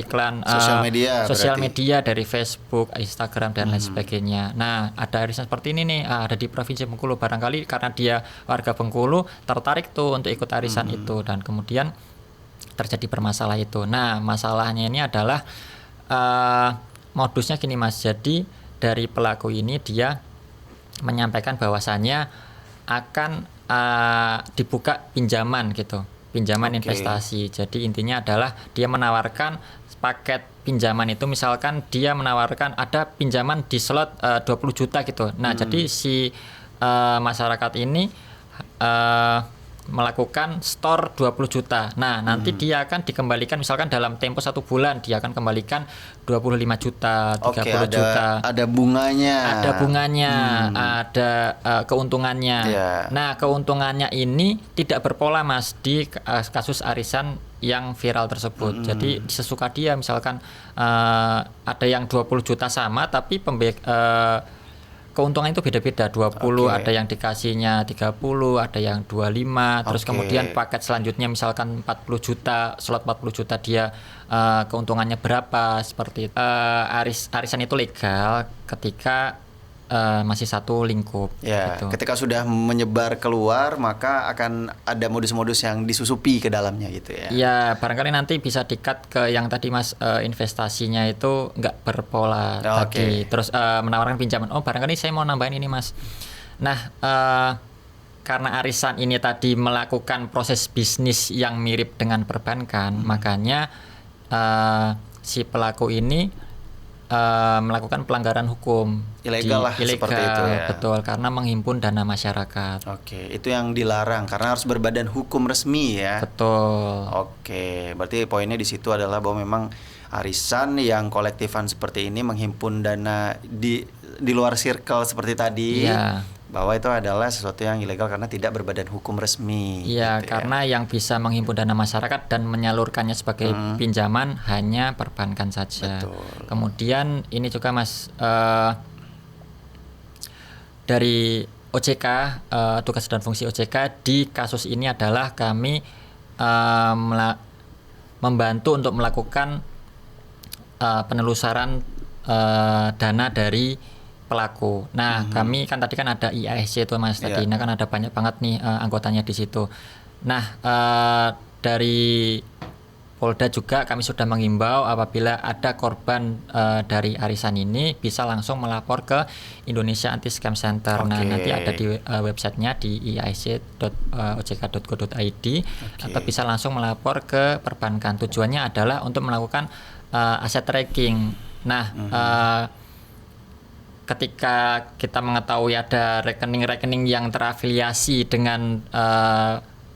S2: sosial media dari Facebook, Instagram dan lain sebagainya. Nah, ada arisan seperti ini nih, ada di Provinsi Bengkulu. Barangkali karena dia warga Bengkulu tertarik tuh untuk ikut arisan itu, dan kemudian terjadi bermasalah itu. Nah, masalahnya ini adalah modusnya gini Mas. Jadi dari pelaku ini dia menyampaikan bahwasannya akan dibuka pinjaman gitu, pinjaman investasi. Jadi intinya adalah dia menawarkan paket pinjaman itu, misalkan dia menawarkan ada pinjaman di slot 20 juta gitu. Nah, jadi si masyarakat ini melakukan store 20 juta. Nah, nanti dia akan dikembalikan misalkan dalam tempo 1 bulan dia akan kembalikan 25 juta, 30 juta.
S1: Ada bunganya.
S2: Ada keuntungannya. Nah, keuntungannya ini tidak berpola Mas di kasus arisan yang viral tersebut. Jadi sesuka dia, misalkan ada yang 20 juta sama tapi keuntungan itu beda-beda, 20, ada yang dikasihnya 30, ada yang 25, terus kemudian paket selanjutnya misalkan 40 juta, slot 40 juta dia keuntungannya berapa, seperti itu. Arisan itu legal ketika masih satu lingkup. Gitu.
S1: Ketika sudah menyebar keluar, maka akan ada modus-modus yang disusupi ke dalamnya gitu ya.
S2: Ya, barangkali nanti bisa di-cut ke yang tadi Mas, investasinya itu nggak berpola tadi. Terus menawarkan pinjaman. Oh, barangkali saya mau nambahin ini Mas. Nah, karena arisan ini tadi melakukan proses bisnis yang mirip dengan perbankan, makanya si pelaku ini melakukan pelanggaran hukum,
S1: ilegal seperti itu ya.
S2: Betul, karena menghimpun dana masyarakat.
S1: Itu yang dilarang karena harus berbadan hukum resmi ya.
S2: Betul.
S1: Berarti poinnya di situ adalah bahwa memang arisan yang kolektifan seperti ini menghimpun dana di luar circle seperti tadi. Bahwa itu adalah sesuatu yang ilegal karena tidak berbadan hukum resmi.
S2: Iya, gitu karena yang bisa menghimpun dana masyarakat dan menyalurkannya sebagai pinjaman hanya perbankan saja. Kemudian ini juga Mas, dari OJK, tugas dan fungsi OJK di kasus ini adalah kami membantu untuk melakukan penelusuran dana dari pelaku. Nah, kami kan tadi kan ada IASC itu Mas tadi. Nah, kan ada banyak banget nih anggotanya di situ. Nah, dari Polda juga kami sudah mengimbau apabila ada korban dari arisan ini bisa langsung melapor ke Indonesia Anti Scam Center. Nah, nanti ada di websitenya di iasc.ojk.go.id atau bisa langsung melapor ke perbankan. Tujuannya adalah untuk melakukan aset tracking. Nah, ketika kita mengetahui ada rekening-rekening yang terafiliasi dengan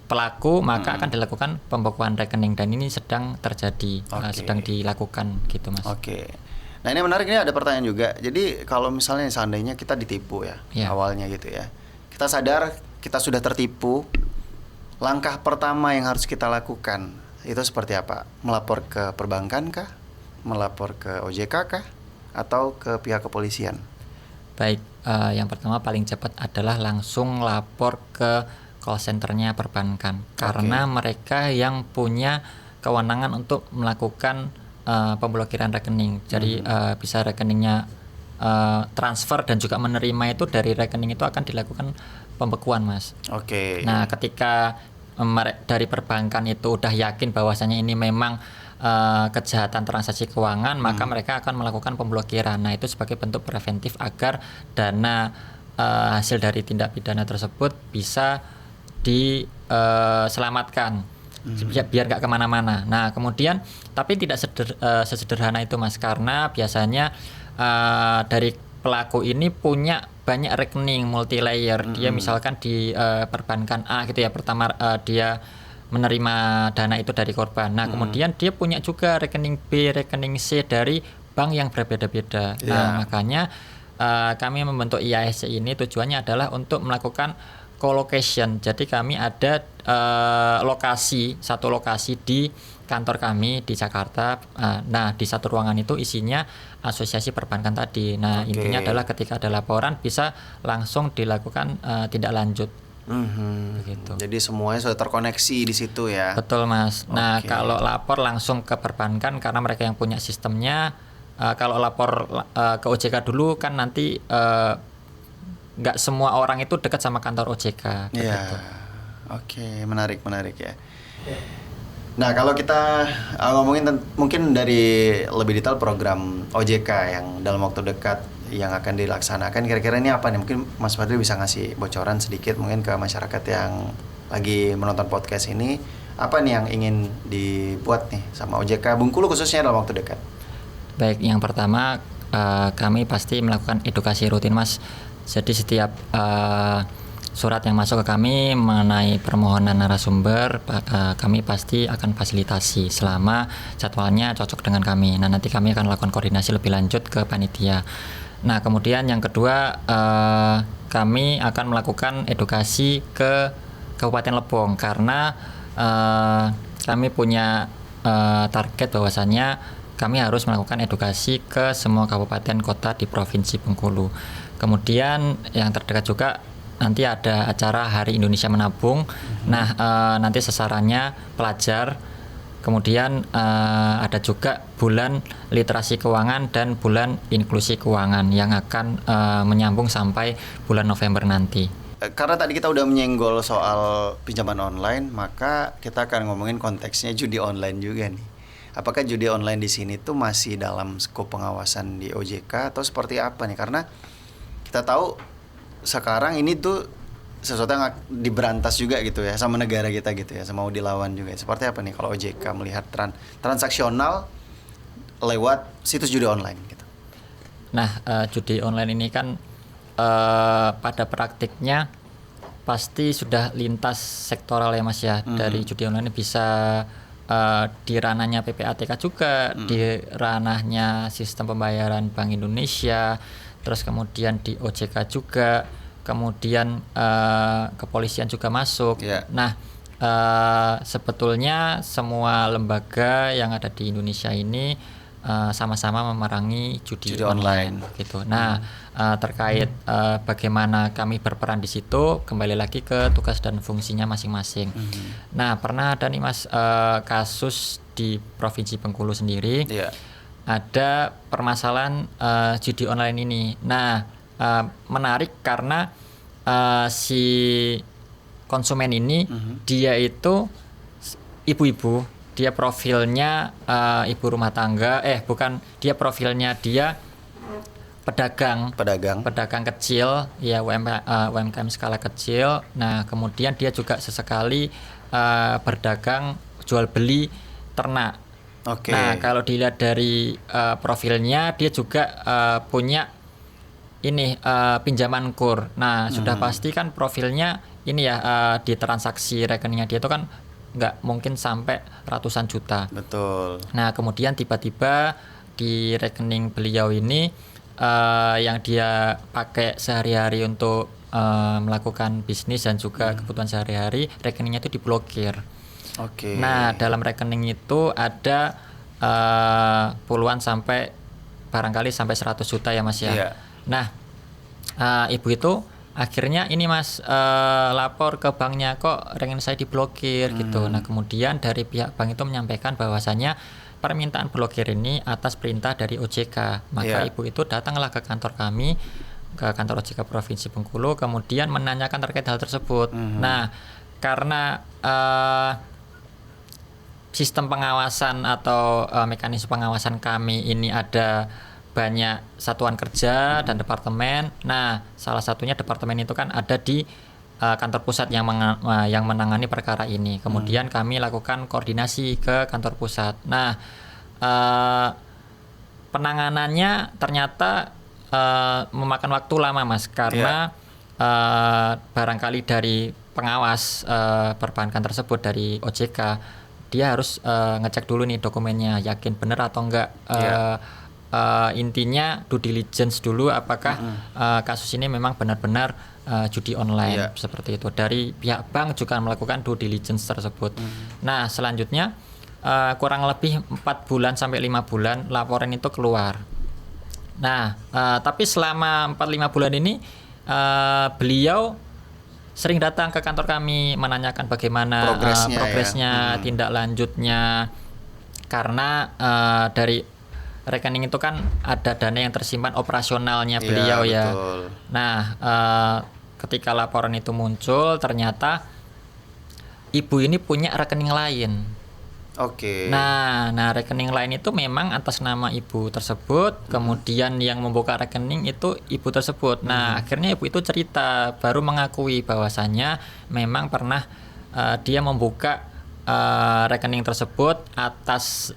S2: pelaku, maka akan dilakukan pembekuan rekening, dan ini sedang terjadi, sedang dilakukan gitu Mas.
S1: Nah, ini menarik, ini ada pertanyaan juga. Jadi kalau misalnya seandainya kita ditipu ya awalnya gitu ya, kita sadar kita sudah tertipu, langkah pertama yang harus kita lakukan itu seperti apa? Melapor ke perbankan kah? Melapor ke OJK kah? Atau ke pihak kepolisian?
S2: Baik, yang pertama paling cepat adalah langsung lapor ke call centernya perbankan, karena mereka yang punya kewenangan untuk melakukan pemblokiran rekening. Jadi bisa rekeningnya transfer dan juga menerima itu dari rekening itu akan dilakukan pembekuan Mas. Nah, ketika dari perbankan itu udah yakin bahwasanya ini memang kejahatan transaksi keuangan, maka mereka akan melakukan pemblokiran. Nah, itu sebagai bentuk preventif agar dana hasil dari tindak pidana tersebut bisa diselamatkan, biar nggak kemana-mana. Nah, kemudian tapi tidak sesederhana itu Mas, karena biasanya dari pelaku ini punya banyak rekening multi layer. Dia misalkan di perbankan A gitu ya, pertama dia menerima dana itu dari korban. Nah, kemudian dia punya juga rekening B, rekening C dari bank yang berbeda-beda. Nah, makanya kami membentuk IASC ini tujuannya adalah untuk melakukan co-location. Jadi kami ada satu lokasi di kantor kami di Jakarta. Nah, di satu ruangan itu isinya asosiasi perbankan tadi. Nah, intinya adalah ketika ada laporan bisa langsung dilakukan tindak lanjut. Begitu.
S1: Jadi semuanya sudah terkoneksi di situ ya.
S2: Betul, Mas. Nah, kalau lapor langsung ke perbankan karena mereka yang punya sistemnya. Kalau lapor ke OJK dulu kan nanti nggak semua orang itu dekat sama kantor OJK.
S1: Iya. Oke, menarik ya. Nah, kalau kita ngomongin mungkin dari lebih detail program OJK yang dalam waktu dekat yang akan dilaksanakan, kira-kira ini apa nih? Mungkin Mas Fadli bisa ngasih bocoran sedikit mungkin ke masyarakat yang lagi menonton podcast ini, apa nih yang ingin dibuat nih sama OJK Bengkulu khususnya dalam waktu dekat?
S2: Baik, yang pertama kami pasti melakukan edukasi rutin, Mas. Jadi setiap surat yang masuk ke kami mengenai permohonan narasumber, kami pasti akan fasilitasi selama jadwalnya cocok dengan kami. Nah, nanti kami akan lakukan koordinasi lebih lanjut ke panitia. Nah, kemudian yang kedua, kami akan melakukan edukasi ke Kabupaten Lebong karena kami punya target bahwasannya kami harus melakukan edukasi ke semua kabupaten kota di Provinsi Bengkulu. Kemudian yang terdekat juga nanti ada acara Hari Indonesia Menabung. Nah, nanti sasarannya pelajar. Kemudian ada juga bulan literasi keuangan dan bulan inklusi keuangan yang akan menyambung sampai bulan November nanti.
S1: Karena tadi kita udah menyenggol soal pinjaman online, maka kita akan ngomongin konteksnya judi online juga nih. Apakah judi online di sini tuh masih dalam skop pengawasan di OJK atau seperti apa nih? Karena kita tahu sekarang ini tuh sesuatu yang diberantas juga gitu ya sama negara kita gitu ya, sama mau dilawan juga. Seperti apa nih kalau OJK melihat transaksional lewat situs judi online gitu?
S2: Nah, judi online ini kan pada praktiknya pasti sudah lintas sektoral ya, Mas ya. Dari judi online bisa di ranahnya PPATK juga, di ranahnya sistem pembayaran Bank Indonesia, terus kemudian di OJK juga, kemudian kepolisian juga masuk. Nah, sebetulnya semua lembaga yang ada di Indonesia ini sama-sama memerangi judi online gitu. Nah, terkait bagaimana kami berperan di situ, kembali lagi ke tugas dan fungsinya masing-masing. Nah, pernah ada nih, Mas, kasus di Provinsi Bengkulu sendiri. Ada permasalahan judi online ini. Nah, menarik karena si konsumen ini dia itu ibu-ibu, dia profilnya ibu rumah tangga, dia profilnya dia pedagang kecil, ya UMKM skala kecil. Nah, kemudian dia juga sesekali berdagang jual beli ternak. Nah, kalau dilihat dari profilnya, dia juga punya ini pinjaman kur. Nah, sudah pasti kan profilnya ini ya, di transaksi rekeningnya dia itu kan nggak mungkin sampai ratusan juta.
S1: Betul.
S2: Nah, kemudian tiba-tiba di rekening beliau ini yang dia pakai sehari-hari untuk melakukan bisnis dan juga kebutuhan sehari-hari, rekeningnya itu diblokir. Nah, dalam rekening itu ada puluhan sampai barangkali sampai 100 juta ya, Mas ya. Nah, ibu itu akhirnya ini, Mas, lapor ke banknya, kok rekening saya diblokir gitu. Nah, kemudian dari pihak bank itu menyampaikan bahwasannya permintaan blokir ini atas perintah dari OJK. Maka ibu itu datanglah ke kantor kami, ke kantor OJK Provinsi Bengkulu, kemudian menanyakan terkait hal tersebut. Nah, karena sistem pengawasan atau mekanisme pengawasan kami ini ada banyak satuan kerja dan departemen. Nah, salah satunya departemen itu kan ada di kantor pusat yang menangani perkara ini. Kemudian kami lakukan koordinasi ke kantor pusat. Nah, penanganannya ternyata memakan waktu lama Mas, karena barangkali dari pengawas perbankan tersebut dari OJK, dia harus ngecek dulu nih dokumennya, yakin benar atau enggak. Intinya due diligence dulu apakah kasus ini memang benar-benar judi online seperti itu. Dari pihak bank juga melakukan due diligence tersebut. Nah, selanjutnya kurang lebih 4 bulan sampai 5 bulan laporan itu keluar. Nah, tapi selama 4-5 bulan ini beliau sering datang ke kantor kami menanyakan bagaimana progresnya, tindak lanjutnya, karena dari rekening itu kan ada dana yang tersimpan operasionalnya beliau ya.
S1: Betul.
S2: Nah, ketika laporan itu muncul, ternyata ibu ini punya rekening lain.
S1: Oke.
S2: Nah, rekening lain itu memang atas nama ibu tersebut, kemudian yang membuka rekening itu ibu tersebut. Nah, akhirnya ibu itu cerita, baru mengakui bahwasannya memang pernah dia membuka rekening tersebut atas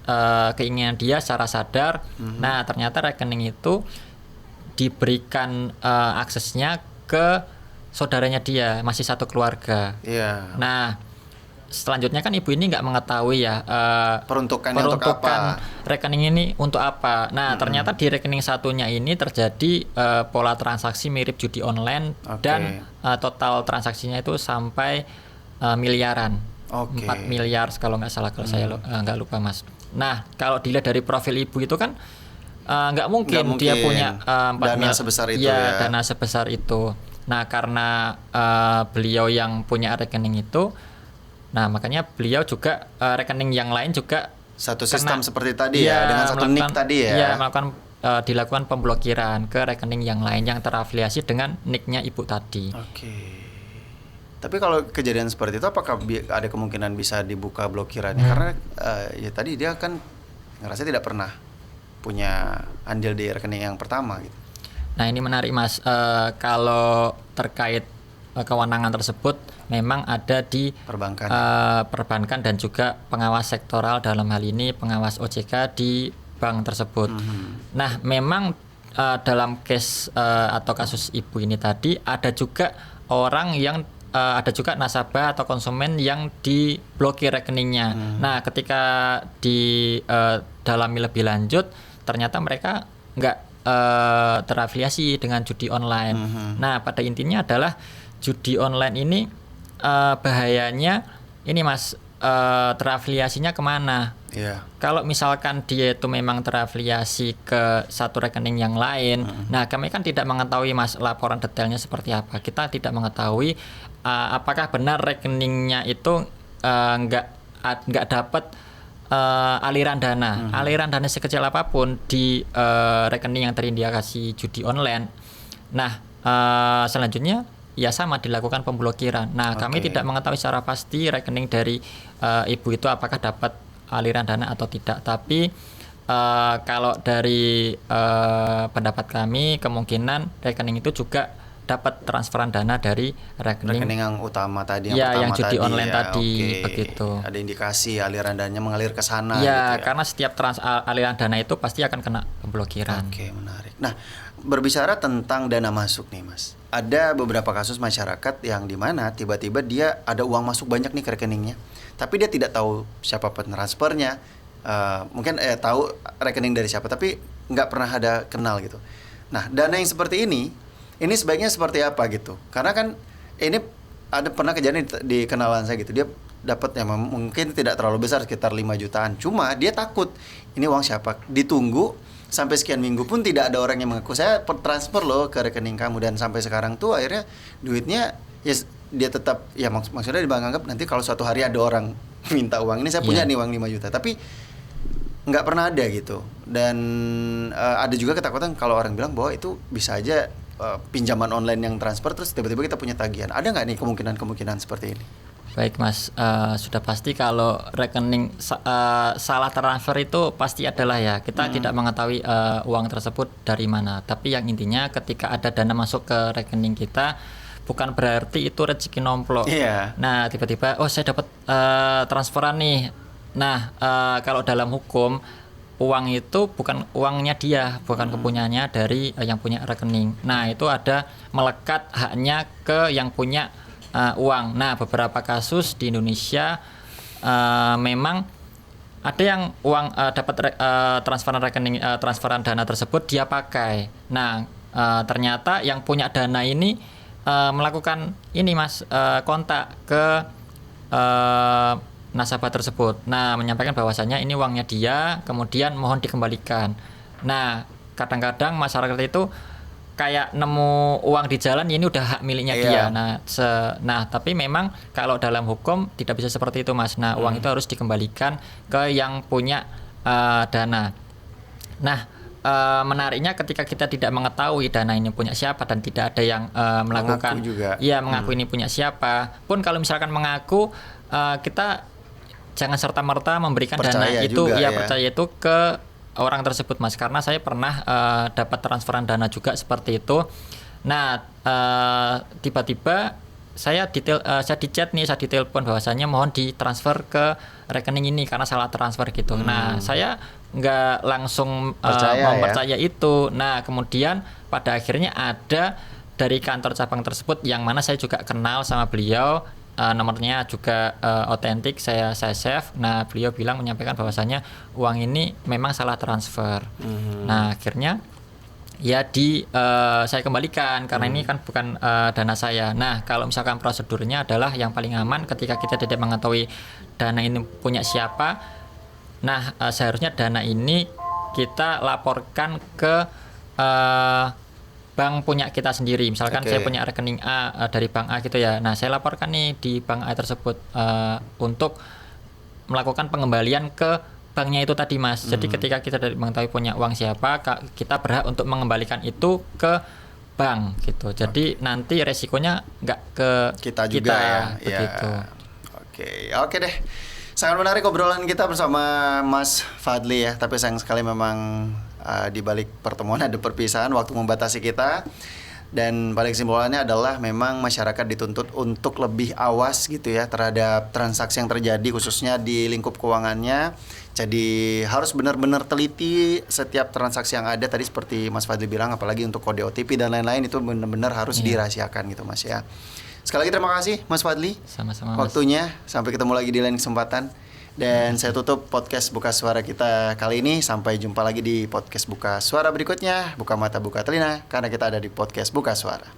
S2: keinginan dia secara sadar. Nah, ternyata rekening itu diberikan aksesnya ke saudaranya dia, masih satu keluarga. Nah, selanjutnya kan ibu ini nggak mengetahui ya peruntukan rekening ini untuk apa. Nah, ternyata di rekening satunya ini terjadi pola transaksi mirip judi online dan total transaksinya itu sampai miliaran. 4 miliar kalau nggak salah, kalau saya nggak lupa Mas. Nah, kalau dilihat dari profil ibu itu kan nggak mungkin dia punya 4 miliar
S1: sebesar itu
S2: dana sebesar itu. Nah, karena beliau yang punya rekening itu, nah makanya beliau juga rekening yang lain juga
S1: satu sistem seperti tadi dengan satu NIK tadi
S2: melakukan dilakukan pemblokiran ke rekening yang lain yang terafiliasi dengan NIK-nya ibu tadi.
S1: Tapi kalau kejadian seperti itu, apakah ada kemungkinan bisa dibuka blokirannya? Karena ya tadi dia kan ngerasa tidak pernah punya andil di rekening yang pertama gitu.
S2: Nah, ini menarik Mas. Kalau terkait kewenangan tersebut memang ada di perbankan dan juga pengawas sektoral, dalam hal ini pengawas OJK di bank tersebut. Nah, memang dalam case atau kasus ibu ini tadi ada juga orang yang ada juga nasabah atau konsumen yang diblokir rekeningnya. Nah, ketika dalami lebih lanjut, ternyata mereka nggak terafiliasi dengan judi online. Nah, pada intinya adalah judi online ini bahayanya ini Mas, terafiliasinya kemana? Kalau misalkan dia itu memang terafiliasi ke satu rekening yang lain, nah kami kan tidak mengetahui Mas laporan detailnya seperti apa. Kita tidak mengetahui apakah benar rekeningnya itu nggak dapat aliran dana. Aliran dana sekecil apapun di rekening yang terindikasi judi online. Nah, selanjutnya ya sama dilakukan pemblokiran. Nah, kami tidak mengetahui secara pasti rekening dari ibu itu apakah dapat aliran dana atau tidak. Tapi kalau dari pendapat kami, kemungkinan rekening itu juga dapat transferan dana dari rekening
S1: yang utama tadi,
S2: yang judi online tadi, begitu.
S1: Ada indikasi aliran dananya mengalir ke sana.
S2: Karena setiap aliran dana itu pasti akan kena pemblokiran.
S1: Menarik. Nah, berbicara tentang dana masuk nih Mas, ada beberapa kasus masyarakat yang dimana tiba-tiba dia ada uang masuk banyak nih ke rekeningnya, tapi dia tidak tahu siapa pentransfernya, mungkin tahu rekening dari siapa, tapi nggak pernah ada kenal gitu. Nah, dana yang seperti ini sebaiknya seperti apa gitu? Karena kan ini ada pernah kejadian di kenalan saya gitu, dia dapat mungkin tidak terlalu besar, sekitar 5 jutaan, cuma dia takut ini uang siapa, ditunggu sampai sekian minggu pun tidak ada orang yang mengaku saya transfer loh ke rekening kamu, dan sampai sekarang tuh akhirnya duitnya dia tetap maksudnya dianggap nanti kalau suatu hari ada orang minta uang ini, saya punya nih uang 5 juta, tapi nggak pernah ada gitu. Dan ada juga ketakutan kalau orang bilang bahwa itu bisa aja pinjaman online yang transfer terus tiba-tiba kita punya tagihan. Ada nggak nih kemungkinan seperti ini?
S2: Baik Mas, sudah pasti kalau rekening salah transfer itu pasti adalah ya. Kita tidak mengetahui uang tersebut dari mana. Tapi yang intinya ketika ada dana masuk ke rekening kita, bukan berarti itu rezeki nomplok. Nah, tiba-tiba saya dapat transferan nih. Nah, kalau dalam hukum uang itu bukan uangnya dia, bukan kepunyaannya dari yang punya rekening. Nah, itu ada melekat haknya ke yang punya uang. Nah, beberapa kasus di Indonesia memang ada yang uang dapat transferan rekening, transferan dana tersebut dia pakai. Nah, ternyata yang punya dana ini melakukan ini Mas, kontak ke nasabah tersebut. Nah, menyampaikan bahwasannya ini uangnya dia, kemudian mohon dikembalikan. Nah, kadang-kadang masyarakat itu kayak nemu uang di jalan, ini udah hak miliknya dia. Nah, tapi memang kalau dalam hukum tidak bisa seperti itu, Mas. Nah, uang itu harus dikembalikan ke yang punya dana. Nah, menariknya ketika kita tidak mengetahui dana ini punya siapa dan tidak ada yang melakukan mengaku ini punya siapa. Pun kalau misalkan mengaku, kita jangan serta-merta memberikan dana itu percaya itu ke orang tersebut, Mas, karena saya pernah dapat transferan dana juga seperti itu. Nah, tiba-tiba saya dichat nih, saya ditelepon bahwasanya mohon ditransfer ke rekening ini karena salah transfer gitu. Nah, saya nggak langsung mempercaya itu. Nah, kemudian pada akhirnya ada dari kantor cabang tersebut yang mana saya juga kenal sama beliau. Nomornya juga otentik, saya save. Nah, beliau bilang menyampaikan bahwasanya uang ini memang salah transfer. Nah, akhirnya ya saya kembalikan karena ini kan bukan dana saya. Nah, kalau misalkan prosedurnya adalah yang paling aman ketika kita tidak mengetahui dana ini punya siapa. Nah, seharusnya dana ini kita laporkan ke bank punya kita sendiri. Misalkan saya punya rekening A dari bank A gitu ya. Nah, saya laporkan nih di bank A tersebut untuk melakukan pengembalian ke banknya itu tadi, Mas. Jadi ketika kita tidak mengetahui punya uang siapa, kita berhak untuk mengembalikan itu ke bank gitu. Jadi nanti resikonya nggak ke kita juga ya. Begitu.
S1: Oke deh. Sangat menarik obrolan kita bersama Mas Fadli ya. Tapi sayang sekali memang di balik pertemuan ada perpisahan, waktu membatasi kita. Dan paling kesimpulannya adalah memang masyarakat dituntut untuk lebih awas gitu ya terhadap transaksi yang terjadi khususnya di lingkup keuangannya. Jadi harus benar-benar teliti setiap transaksi yang ada tadi seperti Mas Fadli bilang, apalagi untuk kode OTP dan lain-lain itu benar-benar harus dirahasiakan gitu, Mas ya. Sekali lagi terima kasih Mas Fadli.
S2: Sama-sama,
S1: waktunya. Sampai ketemu lagi di lain kesempatan. Dan saya tutup podcast Buka Suara kita kali ini. Sampai jumpa lagi di podcast Buka Suara berikutnya. Buka mata, buka telinga, karena kita ada di podcast Buka Suara.